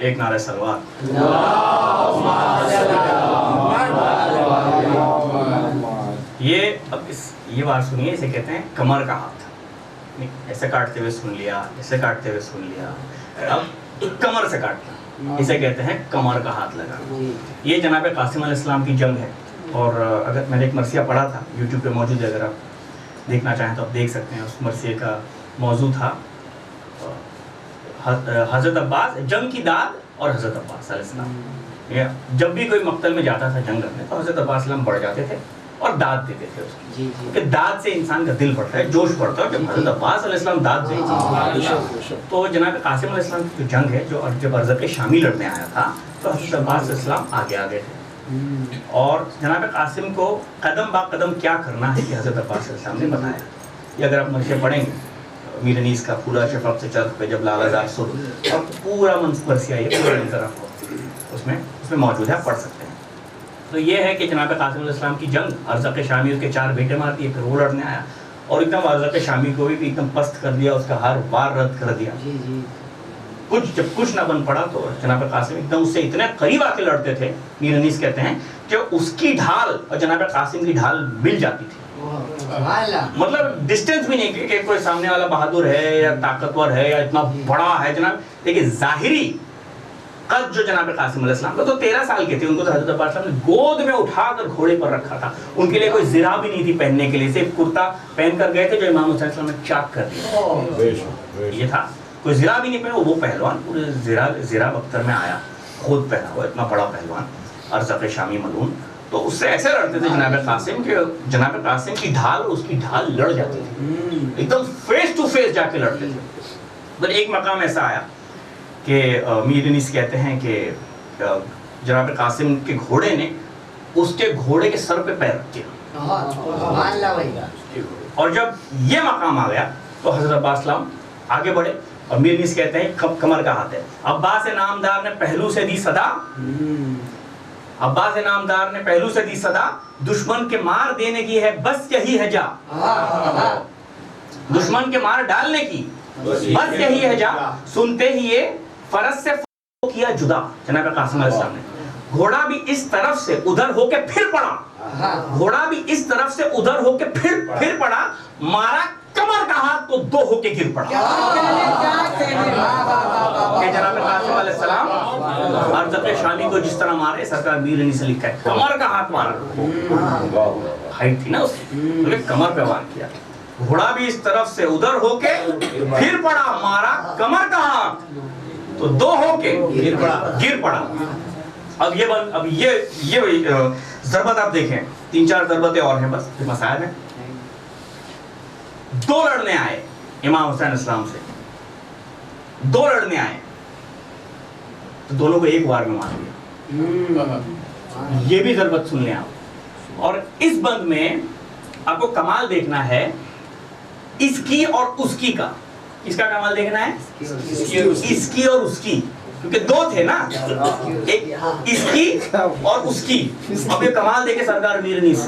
एक नारे सलवात। ये अब ये बात सुनिए, इसे कहते हैं कमर का हाथ। ऐसे काटते हुए सुन लिया, ऐसे काटते हुए सुन लिया, अब कमर से काटना, इसे कहते हैं कमर का हाथ लगाना। ये जनाब कासिम अलैहिस्सलाम की जंग है। और अगर मैंने एक मरसिया पढ़ा था, यूट्यूब पे मौजूद है, अगर आप देखना चाहें तो आप देख सकते हैं। उस मरसिए का मौजू था हज़रत अब्बास, जंग की दाद और हज़रत अब्बास अलैहिस्सलाम। जब भी कोई मक्तल में जाता था जंग करने, तो हज़रत अब्बास अलैहिस्सलाम बढ़ जाते थे और दाद देते थे उसकी, क्योंकि दाद से इंसान का दिल बढ़ता है, जोश बढ़ता है। जब हज़रत अब्बास अलैहिस्सलाम दाद देते, तो जनाब कासिम अलैहिस्सलाम की जो जंग है, जो जब अर्ज़क़ शामी लड़ने आया था, तो हज़रत अब्बास अलैहिस्सलाम आगे आगे थे। और जनाब कासिम को कदम बा कदम क्या करना है, हज़रत अब्बास अलैहिस्सलाम ने बताया। ये अगर आप मरसिया पढ़ेंगे, मीर अनीस का पूरा शफ़क़ से चर्ख़ पे जब लालाज़ार सुर, और पूरा मरसिया ये पूरा तरफ उसमें मौजूद है, पढ़ सकते हैं। तो ये है कि जनाब कासिम अलैहिस्सलाम की जंग, अर्ज़क़ शामी उसके 4 बेटे मार दिए, फिर वो लड़ने आया और एकदम अर्ज़क़ शामी को भी एकदम पस्त कर दिया, उसका हर वार रद्द कर दिया। जब कुछ ना बन पड़ा, तो जनाब कासिम एकदम उससे इतने करीब आके लड़ते थे, मीर अनीस कहते हैं कि उसकी ढाल और जनाब कासिम की ढाल मिल जाती थी। मतलब डिस्टेंस भी नहीं कि कोई सामने वाला बहादुर है या ताकतवर है या इतना बड़ा है जनाब, लेकिन ज़ाहिरी कद जो जनाब कासिम अलैहिस्सलाम का, तो 13 साल के थे, उनको तो हज़रत अब्बास ने गोद में उठाकर घोड़े पर रखा था। उनके लिए कोई ज़िरा भी नहीं थी पहनने के लिए, सिर्फ कुर्ता पहन कर गए थे, जो इमाम हुसैन ने चाक कर दिया। ये था, कोई ज़िरा भी नहीं पहना। वो पहलवान पूरे ज़िरा बख्तर में आया, खुद पहना हुआ, इतना बड़ा पहलवान, अर्ज़क़ शामी मलून। तो उससे ऐसे लड़ते थे जनाब कासिम के, जनाब कासिम की ढाल और उसकी ढाल लड़ जाती थी, एकदम फेस टू फेस जाके लड़ते थे। तो एक मकाम ऐसा आया कि मीर अनीस कहते हैं कि जनाब कासिम के घोड़े ने उसके घोड़े के सर पे पैर रख दिया। और जब ये मकाम आ गया, तो हज़रत अब्बास अलैहिस्सलाम आगे बढ़े, और मीर अनीस कहते हैं कमर का हाथ है। अब्बास नामदार ने पहलू से दी सदा, अब्बास नामदार ने पहलू से दी सदा, दुश्मन के मार देने की है बस यही है जा। दुश्मन के मार डालने की बस यही है जा। सुनते ही ये फरस से किया जुदा। जनाब कासिम अलैहिस्सलाम ने घोड़ा भी इस तरफ से उधर होके फिर पड़ा, घोड़ा भी इस तरफ से उधर होके फिर पड़ा, मारा कमर का हाथ तो 2 होके गिर पड़ा। जनाब कासिम अलैहिस्सलाम अर्ज़क़ शामी को जिस तरह मारे, सरकार मीर अनीस से लिखा है कमर का हाथ मारा। हाइट थी ना उसकी, तो कमर पे वार किया। घोड़ा भी इस तरफ से उधर होके फिर पड़ा, मारा कमर का हाथ तो 2 होके गिर पड़ा। अब ये ज़रबत आप देखें, 3-4 ज़रबतें और हैं, बस मसाइल में 2 लड़ने आए इमाम हुसैन इस्लाम से, 2 लड़ने आए, तो दोनों को एक बार में मार दिया। ये भी ज़रबत सुन लें आप। और इस बंद में आपको कमाल देखना है इसकी और उसकी का। इसका कमाल देखना है इसकी और उसकी, क्योंकि 2 थे ना, एक इसकी और उसकी। अब ये कमाल देखे सरकार मीर अनीस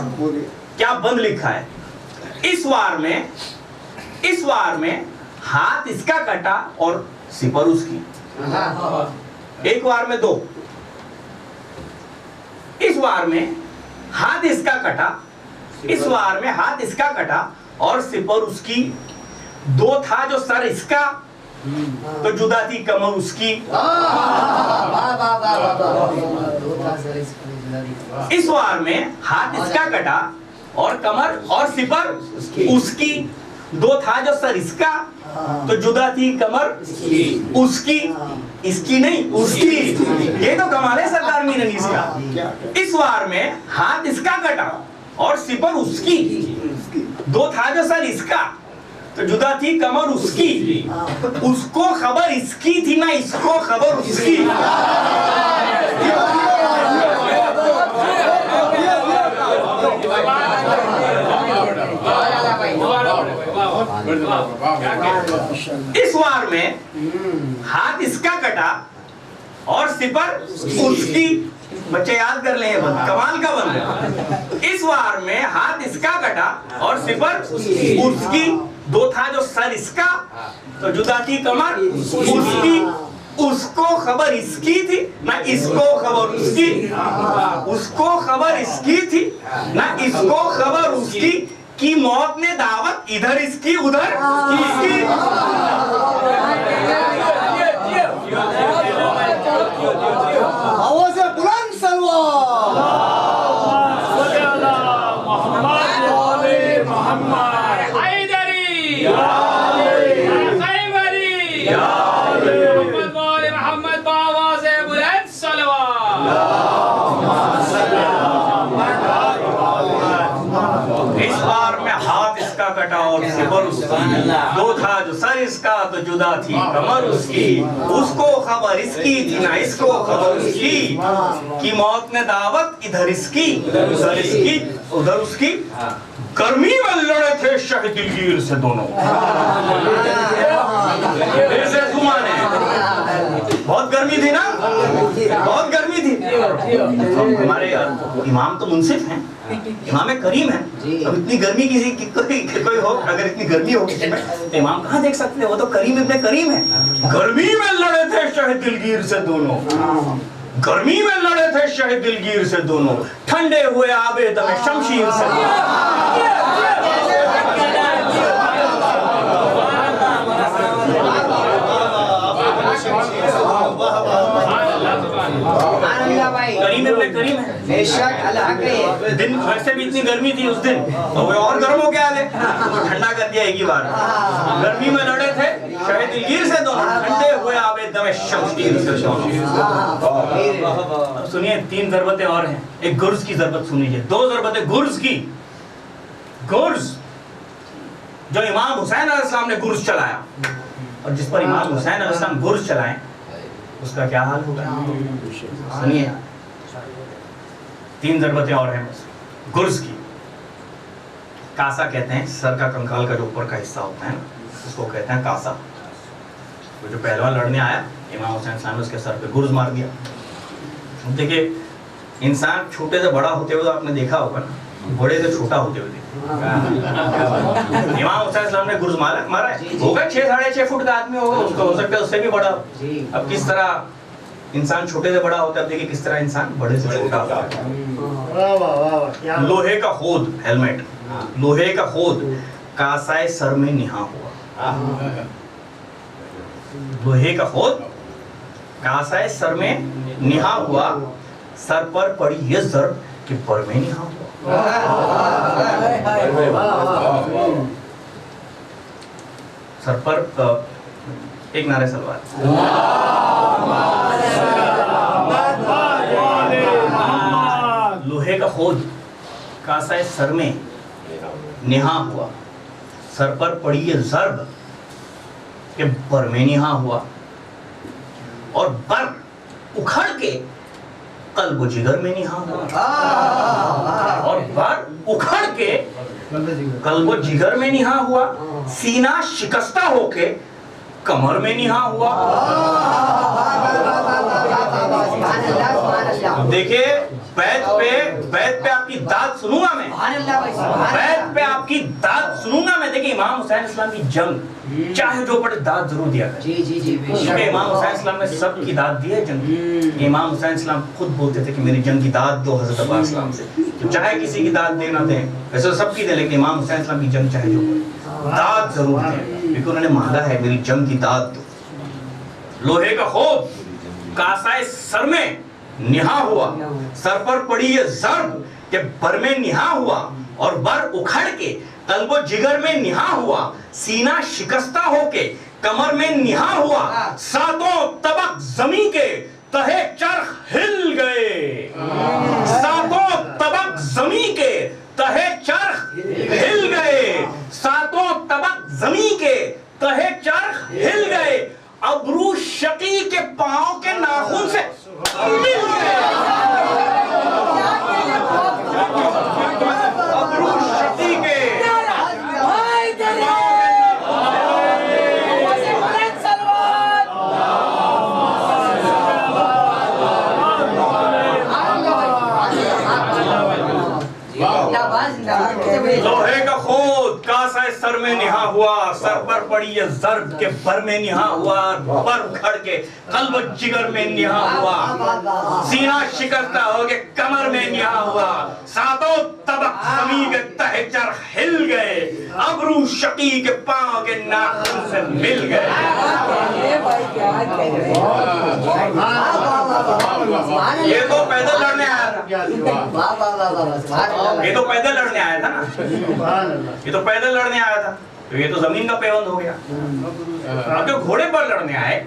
क्या बंद लिखा है। इस वार में हाथ इसका कटा और सिपर उसकी। एक वार में 2, इस वार में हाथ इसका कटा, इस वार में हाथ इसका कटा और सिपर उसकी। 2 था जो सर इसका, तो जुदा थी कमर उसकी। इस वार में हाथ इसका कटा और कमर और सिपर उसकी। 2 था जो सर इसका, तो जुदा थी कमर उसकी। इसकी नहीं, उसकी। ये तो कमाल है सरदार मीर अनीस का। इस वार में हाथ इसका कटा और सिपर उसकी। 2 था जो सर इसका, तो जुदा थी कमर उसकी। उसको खबर इसकी थी ना, इसको खबर उसकी। इस वार में हाथ इसका कटा और सिपर उसकी। बच्चे याद कर लें, कमाल का बंद। इस वार में हाथ इसका कटा और सिपर उसकी। 2 था जो सर इसका, तो जुदा थी कमर उसकी। खबर इसकी थी ना इसको खबर उसकी, उसको खबर इसकी थी ना इसको खबर उसकी, कि मौत ने दावत इधर इसकी उधर इसकी। आवाज़ बुलंद कटा और सिपर उसकी, दो था जो सर इसका तो जुदा थी कमर उसकी, उसको खबर इसकी थी ना इसको खबर उसकी, कि मौत ने दावत इधर इसकी उधर उसकी। गर्मी में लड़े थे शह दिलगीर से दोनों, ऐसे घुमाने, बहुत गर्मी थी ना, बहुत गर्मी थी। हमारे इमाम तो मुंसिफ हैं, इमाम करीम है। अब इतनी गर्मी किसी कोई हो, अगर इतनी गर्मी हो किसी में तो इमाम कहाँ देख सकते हैं, वो तो करीम इब्ने करीम है। गर्मी में लड़े थे शह दिलगीर से दोनों, गर्मी में लड़े थे शह दिलगीर से दोनों, ठंडे हुए आबे दमे शमशीर से। करीम इब्ने करीम है, बेशक अल्लाह के। दिन वैसे भी इतनी गर्मी थी उस दिन, तो वो और गर्म हो गया है, ठंडा कर दिया एक ही बार। गर्मी में लड़े थे शह दिलगीर से दोनों, ठंडे हुए आबे दमे शमशीर से। सुनिए, 3 ज़रबतें और हैं। एक गुर्ज की ज़रबत सुन लीजिए, 2 ज़रबतें गुर्ज की। गुर्ज जो इमाम हुसैन अलैहिस्सलाम ने गुर्ज चलाया, और जिस पर इमाम हुसैन अलैहिस्सलाम गुर्ज चलाएं, उसका क्या हाल होगा सुनिए। 3 ज़रबतें और हैं बस। गुर्ज की, कासा कहते हैं, सर का कंकाल का जो ऊपर का हिस्सा होता है ना, उसको कहते हैं कासा। वो जो पहलवान लड़ने आया, इमाम हुसैन अलैहिस्सलाम ने उसके सर पे गुर्ज मार दिया। देखिए, इंसान छोटे से बड़ा होते हुए तो आपने देखा होगा ना, बड़े से छोटा होते हुए इमाम हुसैन अलैहिस्सलाम ने गुर्ज मारा है, होगा 6 साढ़े 6 फुट का आदमी होगा, उसका हो सकता है उससे भी बड़ा। अब किस तरह इंसान छोटे से बड़ा होता है, अब देखिए किस तरह इंसान बड़े से छोटा होता है। लोहे का खोद हेलमेट, लोहे का खोद कासाए सर में निहा हुआ, लोहे का खोद कासाए सर में निहा हुआ, सर पर पड़ी ये ज़र्ब कि पर में निहा हुआ। सर पर एक नारे सलवार, लोहे का खोद कासाए सर में निहा हुआ, सर पर पड़ी ये ज़र्ब कि बर में निहा हुआ, और बर उखड़ के कल्ब जिगर में निहा हुआ, और बर उखड़ के कल्ब जिगर में निहा हुआ, सीना शिकस्ता होके कमर में निहा हुआ। देखिए, बैत पे आपकी दाद सुनूंगा मैं, बैत पे आपकी दाद सुनूंगा मैं। देखिए, इमाम हुसैन इस्लाम की जंग चाहे जो पड़े दाद जरूर दिया करें, क्योंकि इमाम हुसैन इस्लाम ने सबकी दाद दी है जंग की। इमाम हुसैन इस्लाम खुद बोलते थे कि मेरी जंग की दाद दो हज़रत अब्बास इस्लाम से, तो चाहे किसी की दाद देना दें, वैसे तो सबकी दे, लेकिन इमाम हुसैन इस्लाम की जंग चाहे जो पड़े दाद जरूर दें, क्योंकि उन्होंने मांगा है मेरी जंग की दाद दो। लोहे का खोद कासाए सर में निहा हुआ, सर पर पड़ी ये ज़र्ब कि बर में निहा हुआ, और बर उखड़ के कल्बो जिगर में निहा हुआ, सीना शिकस्ता होके कमर में निहा हुआ, सातों तबक जमी के तहे चरख हिल गए, सातों तबक जमी के तहे चरख हिल गए, सातों तबक जमी के तहे चरख हिल गए, अबरू शकी के पांव के नाखून से मिल गए, अबरू शकी के लोहे का खोद कासा सर में निहा हुआ, हुआ, सर पर पड़ी ये जर्ब के बर में निहा हुआ, पर खड़ के कल्ब जिगर में निहा हुआ, सीना शिकस्ता हो के कमर में निहा हुआ, सातों तबक ज़मीन के तहचर हिल गए, अबरू शकी के पांव के नाखून से मिल गए। ये तो पैदल लड़ने आया था, ये तो पैदल लड़ने आया था ना, ये तो पैदल लड़ने आया था, तो ये तो जमीन का पेवंद हो गया। अब जो घोड़े पर लड़ने आए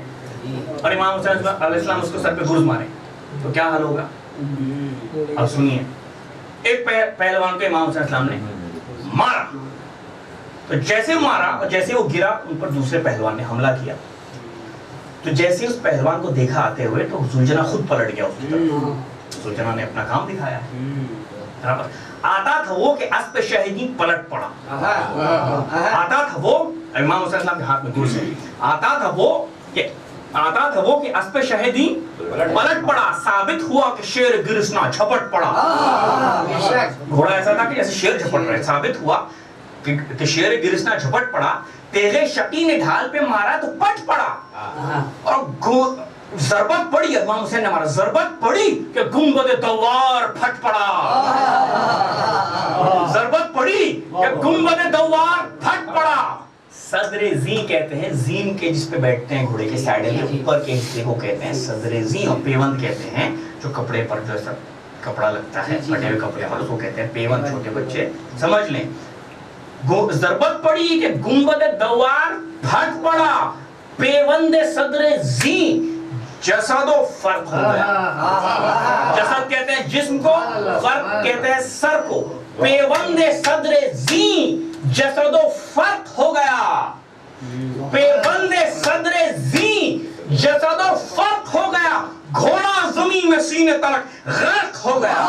और इमाम हुसैन अलैहिस्सलाम उसको सर पे गुर्ज मारे तो क्या हाल होगा? अब सुनिए, एक पहलवान को इमाम हुसैन अलैहिस्सलाम ने मारा, तो जैसे मारा और जैसे वो गिरा उन पर दूसरे पहलवान ने हमला किया, तो जैसे उस पहलवान को देखा आते हुए तो सुलझना खुद पलट गया उसकी तरफ। सुलझना ने अपना काम दिखाया। आता था वो कि अस्प शहीदी पलट पड़ा, आता था वो इमाम हुसैन के हाथ में गुर्ज है, आता था वो कि अस्प शहीदी पलट पड़ा, साबित हुआ कि शेर गिरसना झपट पड़ा। घोड़ा ऐसा था कि जैसे शेर झपट रहे, साबित हुआ कि शेर गिरसना झपट पड़ा, तेरे शकी ने ढाल पे मारा तो पट पड़ा, और जरबत पड़ी, इमाम हुसैन ने मारा, जरबत पड़ी कि गुंबद दवार फट पड़ा, जरबत पड़ी कि गुंबद दवार फट पड़ा। सदरे जी कहते हैं, जीन के जिस पे बैठते हैं घोड़े के साइड के ऊपर के हिस्से को कहते हैं सदरे जी, और पेवंद कहते हैं जो कपड़े पर जो सब कपड़ा लगता है, फटे हुए कपड़े पर, उसको कहते हैं पेवंद। छोटे बच्चे समझ लें। जरबत पड़ी कि गुंबद दवार फट पड़ा, पेवंद सदरे जी, जसदो फर्क हो गया। जसद कहते हैं जिस्म को, फर्क कहते हैं सर को। पेवंदे सदरे जी, जसदो फर्क हो गया, पेवंदे सदरे जी, जसदो फर्क हो गया, घोड़ा जमीन में सीने तलक गर्क हो गया।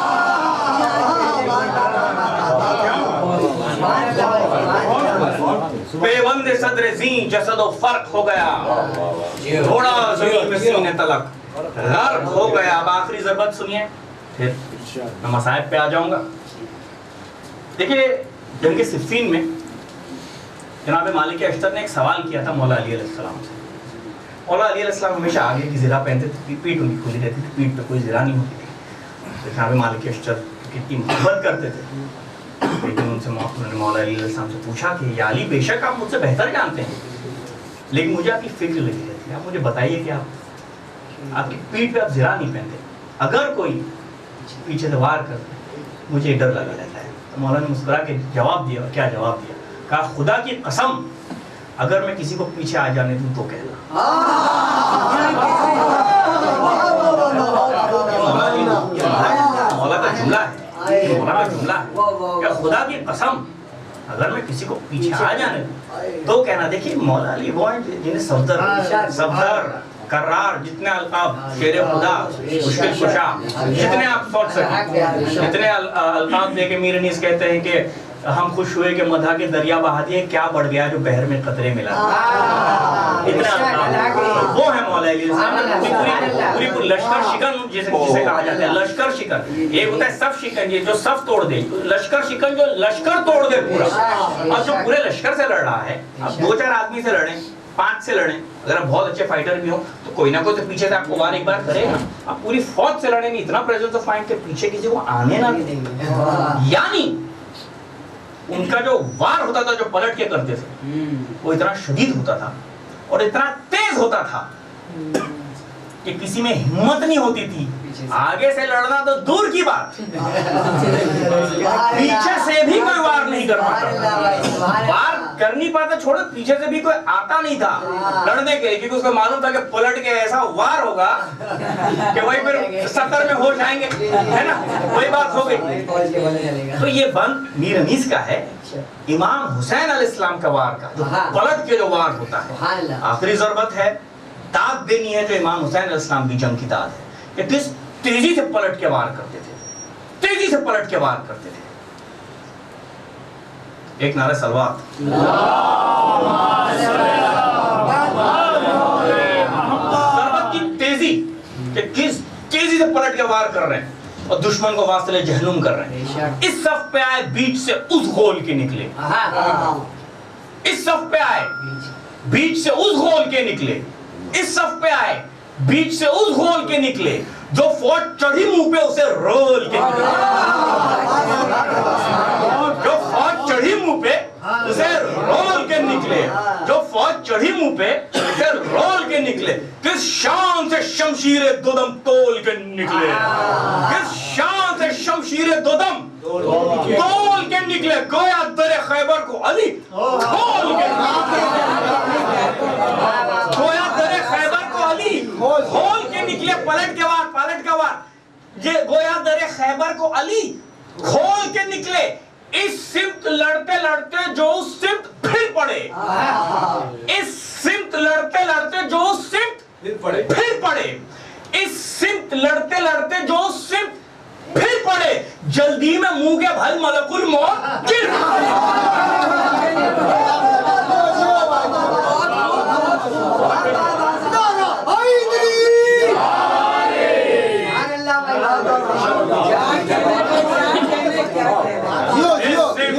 पेवंदे सदरे जी, जसदो फर्क हो गया, घोड़ा जमीन में सीने तलक गर्क हो गया। अब आखिरी ज़रबत सुनिए, फिर मैं मसाइब पे आ जाऊंगा। देखिए, जंग सिफ़ीन में जनाब मालिक अश्तर ने एक सवाल किया था मौला अली अलैहिस्सलाम से। मौला अली अलैहिस्सलाम हमेशा आगे की ज़िरा पहनते थे, पीठ उनकी खुली रहती थी, पीठ पे कोई ज़िरा नहीं होती थी। तो जनाब मालिक अश्तर कितनी मोहब्बत करते थे, लेकिन उनसे मौला अली अलैहिस्सलाम से पूछा कि या अली, बेशक आप मुझसे बेहतर जानते हैं, लेकिन मुझे आपकी फिक्र लगी रहती है, आप मुझे बताइए कि आपकी पीठ पे आप ज़िरा नहीं पहनते, अगर कोई पीछे से वार कर मुझे डर लगा रहता है। तो मौला ने मुस्कुरा के जवाब दिया। क्या जवाब दिया? कहा, खुदा की कसम, अगर मैं किसी को पीछे आ जाने दूं तो कहना। मौला का जुमला है, मौला का जुमला है, क्या खुदा की कसम, अगर मैं किसी को पीछे आ जाने दूं तो कहना। देखिए, मौला अली वो हैं जिन्हें सफदर, करार, जितने अलकाब, शेर खुदा, मुश्किल कुशा, जितने आप सोच सकें, जितने अलकाब देके मीर अनीस कहते हैं कि हम खुश हुए कि मधा के दरिया बहा दिए, क्या बढ़ गया जो बहर में कतरे मिला। इतने अलकाब वो है मौला अली। पूरी लश्कर शिकन जिसे कहा जाता है, लश्कर शिकन। एक होता है सफ शिकन, ये जो सफ तोड़ दे, लश्कर शिकन जो लश्कर तोड़ दे पूरा। अब जो पूरे लश्कर से लड़ रहा है, अब 2-4 आदमी से लड़े, 5 से लड़े, अगर आप बहुत अच्छे फाइटर भी हो तो कोई ना कोई तो पीछे से आपको वार एक बार करेगा। आप पूरी फौज से लड़े नहीं, इतना प्रेजेंस ऑफ माइंड के पीछे किसी को आने ना देंगे। यानी उनका जो वार होता था, जो पलट के करते थे, वो इतना शदीद होता था और इतना तेज होता था कि किसी में हिम्मत नहीं होती थी आगे से लड़ना, तो दूर की बात, पीछे से भी कोई वार नहीं कर पाता। वार कर नहीं पाता, छोड़ो, पीछे से भी कोई आता नहीं था लड़ने के लिए, क्योंकि उसको मालूम था कि पलट के ऐसा वार होगा कि वही फिर 70 में होश आएंगे, है ना, वही बात हो गई। तो ये बंद मीर अनीस का है, इमाम हुसैन अलैहिस्सलाम का वार का, जो पलट के जो वार होता है। आखिरी ज़रबत है, दाद देनी है, जो इमाम हुसैन अलैहिस्सलाम की जंग की दाद है कि किस तेजी से पलट के वार करते थे, तेजी से पलट के वार करते थे। एक नारा सलवात। ज़रबत की तेजी कि किस तेजी से पलट के वार कर रहे हैं और दुश्मन को वास्ते जहन्नुम कर रहे हैं। इस सफ पे आए, बीच से उस गोल के निकले, इस सफ पे आए, बीच से उस गोल के निकले, इस सफ पे आए, बीच से उस गोल के निकले, जो फौज चढ़ी मुंह पे उसे रोल के निकले, जो फौज चढ़ी मुंह पे उसे रोल के निकले, जो फौज चढ़ी मुंह पे उसे रोल के निकले, किस शान से शमशीरे दोदम तोल के निकले, किस शान से शमशीरे दोदम तोल के निकले, गोया दरे खैबर को अली खोल के गोया दरे खैबर को अली खोल के निकले, पलट के वार ये गोया दरे खैबर को अली खोल के निकले। इस सिमत लड़ते लड़ते जो उस सिमत फिर पड़े, इस सिमत लड़ते लड़ते जो उस सिमत फिर पड़े, इस सिमत लड़ते लड़ते जो उस सिमत फिर पड़े, जल्दी में मुंह के भल मलकुल मौत गिर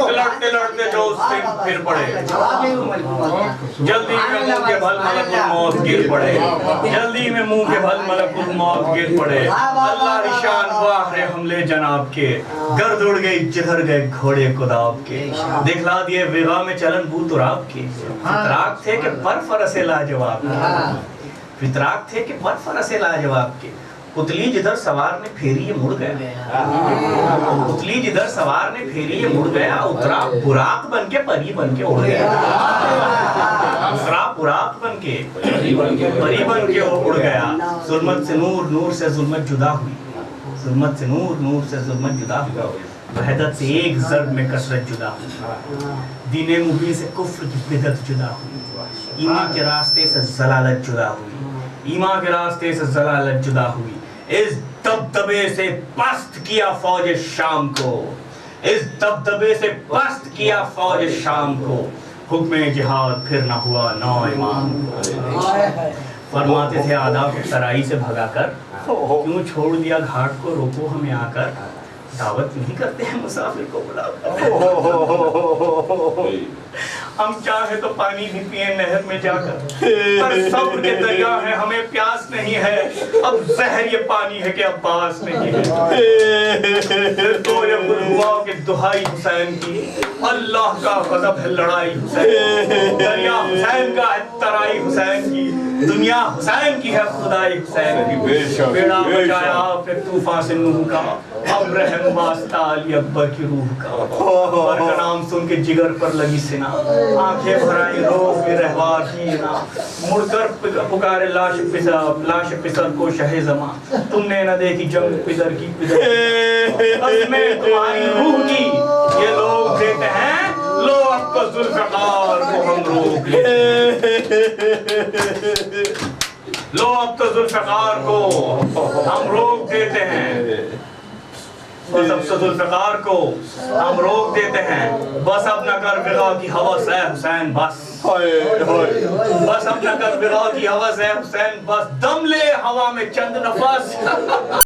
लड़ते लड़ते जो उससे फिर पड़े, जल्दी में मुंह के भल मलकुल मौत गिर पड़े, जल्दी में मुंह के भल मलकुल मौत गिर पड़े। अल्लाह निशान वाह रे हमले जनाब के, गर्द उड़ गई जिधर गए घोड़े कुदाब के, दिखला दिए विगा में चलन बू तुराब के, फितराक थे कि पर फरसे लाजवाब के, फितराक थे कि पर फरसे लाजवाब के, पुतली जिधर सवार ने फेरी ये मुड़ गया, पुतली जिधर सवार ने फेरी ये मुड़ गया, उतरा बुराक बन के परी बन के उड़ गया, उतरा बुराक बन के परी बन के उड़ गया। जुल्मत से नूर, नूर से जुल्मत जुदा हुई, जुल्मत से नूर, नूर से जुल्मत जुदा हुआ, वहदत से एक ज़र्ब में कसरत जुदा हुई, दीने मुबीन से कुफ्र की बिदअत जुदा हुई, ईमान के रास्ते से ज़लालत जुदा हुई, ईमान के रास्ते से ज़लालत जुदा हुई। इस दबदबे से पस्त किया फौज शाम को, इस दबदबे से पस्त किया फौज शाम को, हुक्म जिहाद फिर न हुआ नौ इमाम। फरमाते थे आदाब सराई से भगाकर, क्यों छोड़ दिया घाट को, रोको हमें आकर, दावत नहीं करते हैं मुसाफिर को बुलाकर। हम चाहे तो पानी भी पिए नहर में जाकर, पर सब्र के दरिया है हमें प्यास नहीं है, अब जहर ये पानी है कि अब्बास नहीं है। तो ये बुलबुलाओं की दुहाई हुसैन की, अल्लाह का गज़ब है लड़ाई हुसैन, दरिया हुसैन का है तराई हुसैन की, दुनिया हुसैन की है खुदाई हुसैन की। बेड़ा बचाया फिर तूफान से नूह का, अब रहम वास्ता अली अकबर की रूह का, अकबर का नाम सुन के जिगर पर लगी सिना, आंखें भराई रोज भी रहवार ही ना, मुड़कर पुकारे लाश पिसर को शहे ज़मा, तुमने न देखी जंग पिदर की पिदर, में तुम्हारी रूह की ये लोग देते हैं, लो अब तो जुल्फ़िकार को हम रोक लो अब तो जुल्फ़िकार को हम रोक देते हैं, बस अब तो जुल्फ़िकार को हम रोक देते हैं, बस अब न कर विगा की हवस है हुसैन बस, बस अब न कर विगा की हवस है हुसैन बस, दम ले हवा में चंद नफस।